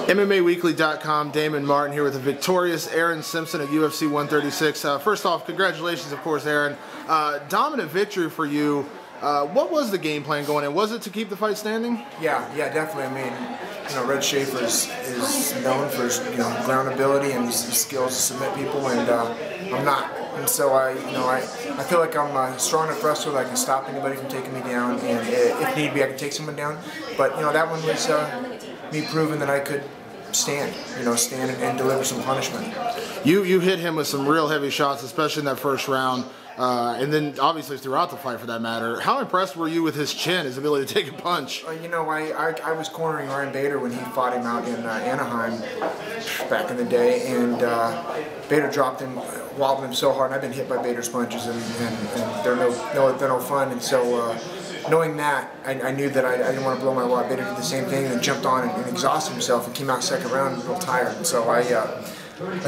MMAWeekly.com, Damon Martin here with the victorious Aaron Simpson at UFC 136. First off, congratulations, of course, Aaron. Dominant victory for you. What was the game plan going in? Was it to keep the fight standing? Yeah, definitely. I mean, Red Schafer is known for his, ground ability and his skills to submit people, and I'm not. And so I feel like I'm a strong enough wrestler that I can stop anybody from taking me down, and if need be, I can take someone down. But that one was me proving that I could stand and deliver some punishment. You hit him with some real heavy shots, especially in that first round. And then obviously throughout the fight for that matter. How impressed were you with his chin, his ability to take a punch? I was cornering Ryan Bader when he fought him out in Anaheim back in the day, and Bader dropped him, wobbled him so hard, and I've been hit by Bader's punches, and they're no fun. And so knowing that, I knew that I didn't want to blow my wad. Bader did the same thing and jumped on and exhausted himself and came out second round real tired. And so I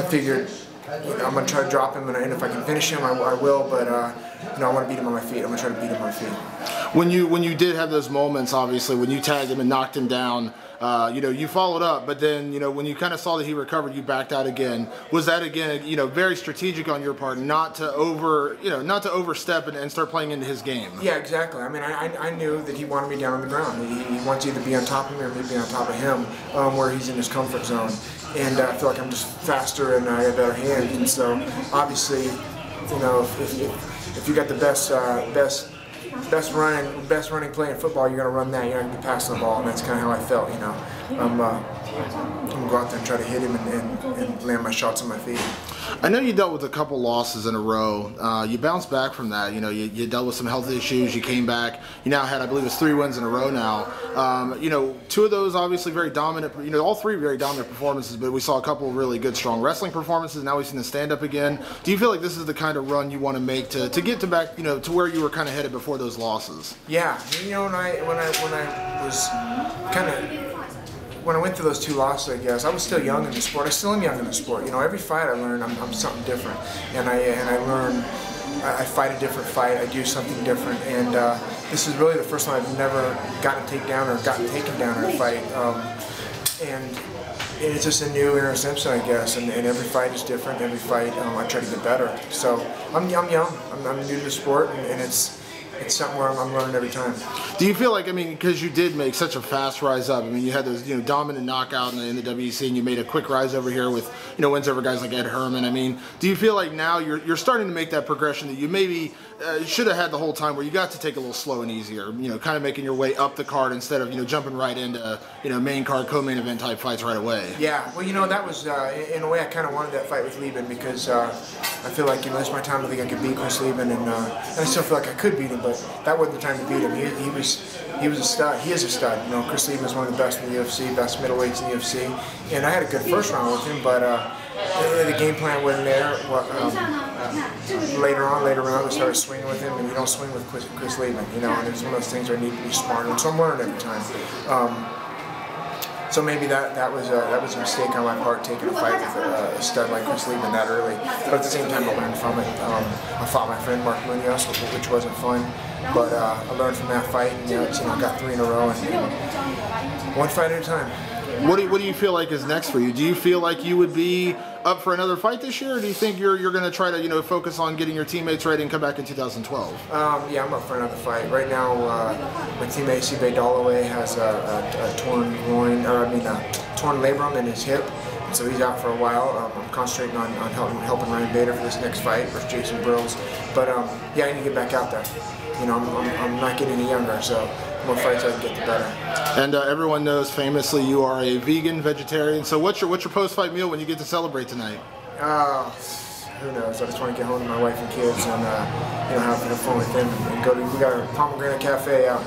figured, I'm going to try to drop him, and if I can finish him, I will, but I want to beat him on my feet. I'm going to try to beat him on my feet. When you did have those moments, obviously, when you tagged him and knocked him down, you followed up, but then, when you kind of saw that he recovered, you backed out again. Was that, again, very strategic on your part, not to overstep and start playing into his game? Yeah, exactly. I mean, I knew that he wanted me down on the ground. He wants to either be on top of me or me be on top of him, where he's in his comfort zone. And I feel like I'm just faster and I have better hands. And so, obviously, if you got the best running play in football, you're going to run that. You're not going to be passing the ball, and that's kind of how I felt. I'm going to go out there and try to hit him and land my shots on my feet. I know you dealt with a couple losses in a row. You bounced back from that. You dealt with some health issues. You came back. You now had, I believe, it's 3 wins in a row now. 2 of those obviously very dominant. All 3 very dominant performances. But we saw a couple of really good, strong wrestling performances. Now we've seen the stand-up again. Do you feel like this is the kind of run you want to make to get to back, to where you were kind of headed before those losses? Yeah. When I was kind of. When I went through those 2 losses, I guess I was still young in the sport. I still am young in the sport. Every fight I learn, I'm something different, and I learn. I fight a different fight. I do something different, and this is really the first time I've never gotten taken down or gotten taken down in a fight. And it's just a new Aaron Simpson, I guess. And every fight is different. Every fight, I try to get better. So I'm young. I'm new to the sport, and it's something where I'm learning every time. Do you feel like, because you did make such a fast rise up, you had those, dominant knockout in the WEC, and you made a quick rise over here with, wins over guys like Ed Herman. Do you feel like now you're starting to make that progression that you maybe should have had the whole time, where you got to take a little slow and easier, kind of making your way up the card instead of, jumping right into, main card, co-main event type fights right away? Yeah, well, that was, in a way, I kind of wanted that fight with Lieben, because I feel like, this is my time. I think I could beat Chris Lieben, and I still feel like I could beat him, but that wasn't the time to beat him. He was a stud. He is a stud. Chris Lieben is one of the best in the UFC, best middleweights in the UFC, and I had a good first round with him, but the game plan wasn't there. Later on, we started swinging with him, and you don't swing with Chris Lieben, and it's one of those things where I need to be smart, and so I'm learning every time. So maybe that was a mistake on my part, taking a fight with a stud like Chris Lieben that early. But at the same time, I learned from it. I fought my friend Mark Munoz, which wasn't fun, but I learned from that fight, and I got 3 in a row, and one fight at a time. What do you feel like is next for you? Do you feel like you would be up for another fight this year, or do you think you're going to try to focus on getting your teammates ready and come back in 2012? Yeah, I'm up for another fight. Right now, my teammate Sibe Dalloway has a torn groin, torn labrum in his hip, and so he's out for a while. I'm concentrating on helping Ryan Bader for this next fight versus Jason Brills. But yeah, I need to get back out there. I'm not getting any younger, so the more fights I can get, the better. And everyone knows famously you are a vegetarian. So what's your post-fight meal when you get to celebrate tonight? Who knows? I just want to get home to my wife and kids and have fun with them and go to. We got a Pomegranate Cafe out.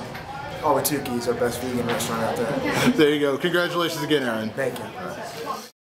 Awatuki is our best vegan restaurant out there. There you go. Congratulations again, Aaron. Thank you.